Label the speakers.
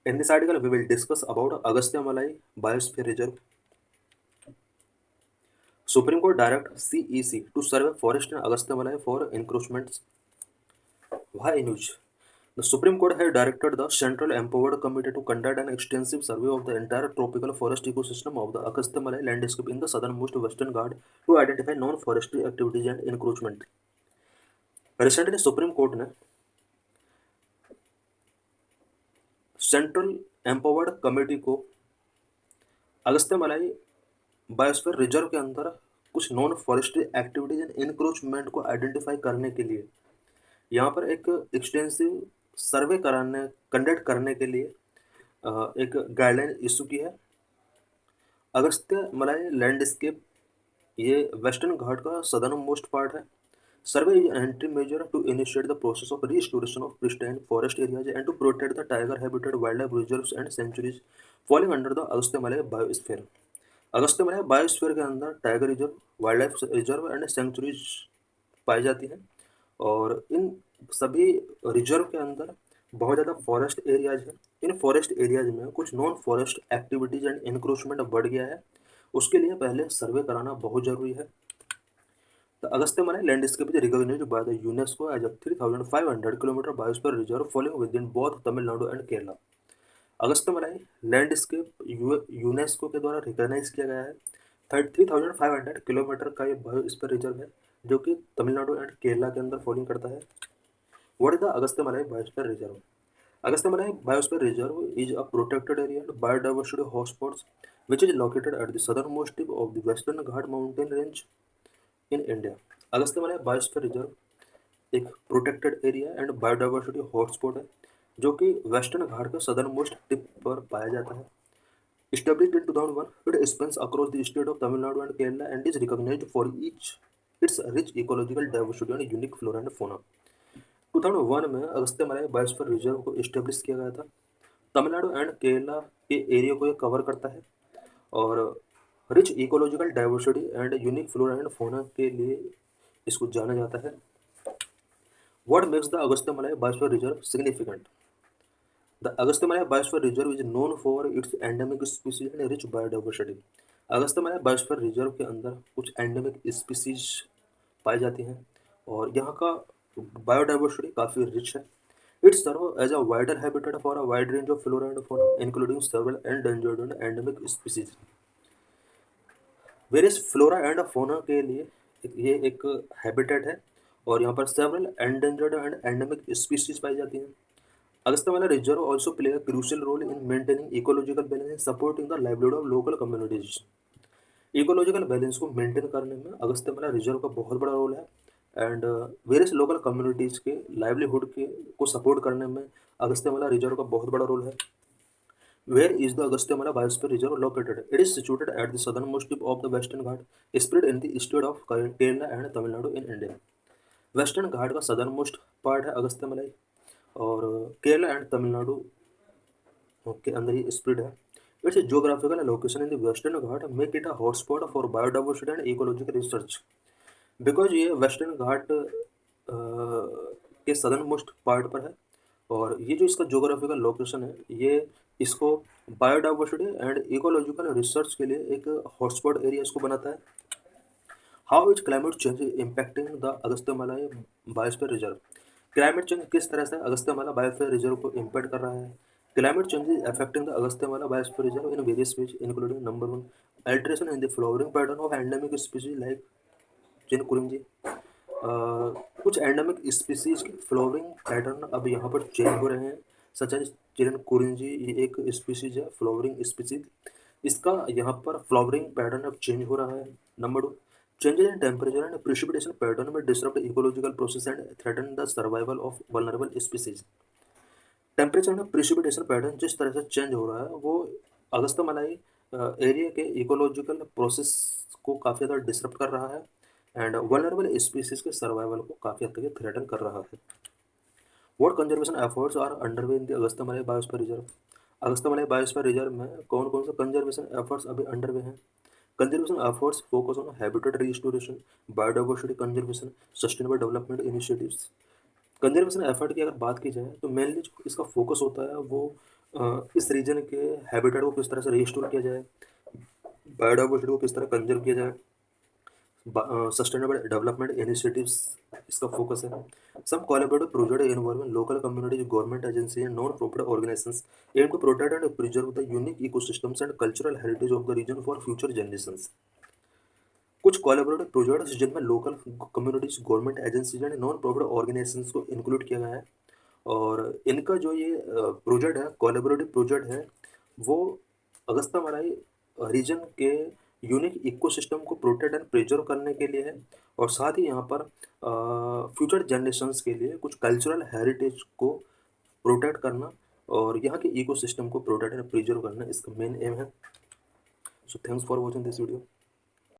Speaker 1: In this article, we will discuss about Agastya Malai Biosphere Reserve. Supreme Court direct CEC to survey forest in Agastya Malai for encroachments. Why news? The Supreme Court has directed the Central Empowered Committee to conduct an extensive survey of the entire tropical forest ecosystem of the Agastya Malai landscape in the southernmost Western Ghats to identify non-forestry activities and encroachment. Recently, Supreme Court ने central empowered committee को Agastya Malai biosphere reserve के अंदर कुछ non forestry activities and encroachment को identify करने के लिए यहाँ पर एक एक्सटेंसिव सर्वे कराने कंडक्ट करने के लिए एक गाइडलाइन इशू की है। अगस्त्य मलाई लैंडस्केप ये वेस्टर्न घाट का सदर्न मोस्ट पार्ट है। Survey is an entry measure to initiate the process of restoration of pristine forest areas and to protect the tiger habitat wildlife reserves and sanctuaries falling under the Agasthya Malai biosphere. Agasthya Malai biosphere के अंदर tiger reserve, wildlife reserve and sanctuaries पाई जाती हैं और इन सभी reserve के अंदर बहुत ज़्यादा फॉरेस्ट एरियाज हैं। इन फॉरेस्ट एरियाज में कुछ non forest activities and encroachment बढ़ गया है, उसके लिए पहले सर्वे कराना बहुत ज़रूरी है। The Agastyamalai landscape is recognized by the UNESCO as a 3,500 km biosphere reserve falling within both Tamil Nadu and Kerala. Agasthyamalai landscape UNESCO के द्वारा रिकॉग्नाइज किया गया है। 3,500 किलोमीटर का ये बायोस्फीयर रिजर्व है जो कि तमिलनाडु एंड केरला के अंदर फॉलिंग करता है। What is the Agasthyamalai biosphere reserve? Agasthyamalai biosphere reserve is a protected area and biodiversity hotspots which is located at the southernmost tip of the Western Ghat mountain range in India. Agasthyamalai biosphere reserve एक protected area and biodiversity hotspot है जो कि western घाट के southern most tip पर पाया जाता है। Established in 2001, it spans across the state of Tamil Nadu and Kerala and is recognized for its rich ecological diversity and unique flora and fauna. 2001 में Agasthyamalai biosphere reserve को establish किया गया था। Tamil Nadu and Kerala के एरिया को ये कवर करता है और rich ecological diversity and unique flora and fauna के लिए इसको जाना जाता है। What makes the Agasthyamalai biosphere reserve significant? The Agasthyamalai biosphere reserve is known for its endemic species and rich biodiversity. Agasthyamalai biosphere reserve के अंदर कुछ एंडेमिक स्पीसीज पाई जाती हैं और यहाँ का बायोडाइवर्सिटी काफ़ी रिच है। It serves as a wider habitat for a wide range of flora and fauna, including several endangered and endemic species. Various flora and fauna के लिए ये एक हैबिटेट है और यहाँ पर several endangered and endemic species पाई जाती हैं। Agasthyamala reserve also play a crucial role in maintaining ecological balance and supporting the livelihood of local communities. Ecological balance को मेंटेन करने में अगस्त्यमाला रिजर्व का बहुत बड़ा रोल है एंड वेरियस लोकल कम्युनिटीज़ के लाइवलीहुड के को सपोर्ट करने में अगस्त्यमाला रिजर्व का बहुत बड़ा रोल है। Where is the Agasthyamala Biosphere Reserve located? It is situated at the southernmost tip of the Western Ghat, spread in the state of Kerala and Tamil Nadu in India. Western Ghat का southernmost part है अगस्त्यमलाई और Kerala and Tamil Nadu के अंदर ही spread है। It's geographical location in the western Ghat make it a hotspot for biodiversity and ecological research. Because ये western घाट के southern most part पर है और ये जो इसका जियोग्राफिकल लोकेशन है ये इसको बायोडाइवर्सिटी एंड इकोलॉजिकल रिसर्च के लिए एक हॉटस्पॉट एरिया इसको बनाता है। How is climate change impacting the Agasthyamala biosphere reserve? Climate change किस तरह से अगस्त्यमाला बायोस्फीयर रिजर्व को इम्पैक्ट कर रहा है? Climate change is affecting the Agasthyamala biosphere reserve in various ways including number 1 alteration in the flowering pattern of endemic species like Chinkurinji. कुछ endemic species के flowering pattern अब यहाँ पर चेंज हो रहे हैं सच एज चिरनकुरिंजी। ये एक स्पीसीज है फ्लावरिंग स्पीसीज, इसका यहाँ पर फ्लावरिंग पैटर्न अब चेंज हो रहा है। Number 2 changes in temperature and precipitation pattern में disrupt ecological process and threaten the survival of vulnerable species. Temperature and precipitation pattern जिस तरह से चेंज हो रहा है वो अगस्त्यमलाई एरिया के इकोलॉजिकल प्रोसेस को काफ़ी ज़्यादा डिसरप्ट कर रहा है एंड वल्नरेबल स्पीसीज के सर्वाइवल को काफ़ी हद तक थ्रेटन कर रहा है। What conservation efforts are underway in the Agasthyamalai biosphere reserve? Agasthyamalai biosphere reserve में कौन कौन से कंजर्वेशन एफर्ट्स अभी अंडरवे हैं? Conservation efforts focus on habitat restoration, biodiversity conservation, sustainable development initiatives. Conservation effort की अगर बात की जाए तो मेनली जो इसका फोकस होता है वो इस रीजन के हैबिटेट को किस तरह से रिस्टोर किया जाए, बायोडाइवर्सिटी को किस तरह कंजर्व किया जाए, सस्टेनेबल डेवलपमेंट इनिशिएटिव्स इसका फोकस है। Some collaborative project involving local communities, government agency and non profit organisations aim to protect and preserve the unique ecosystems and cultural heritage of the region for future generations. कुछ collaborative projects जिनमें local communities, government agencies and non profit organisations को include किया गया है। और इनका जो ये प्रोजेक्ट है, कोलैबोरेटिव प्रोजेक्ट है, वो अगस्ता मलाई रीजन के यूनिक इकोसिस्टम को प्रोटेक्ट एंड प्रिजर्व करने के लिए है, और साथ ही यहाँ पर फ्यूचर जनरेशंस के लिए कुछ कल्चरल हेरिटेज को प्रोटेक्ट करना और यहाँ के इकोसिस्टम को प्रोटेक्ट एंड प्रिजर्व करना इसका मेन एम है। So thanks for watching this video.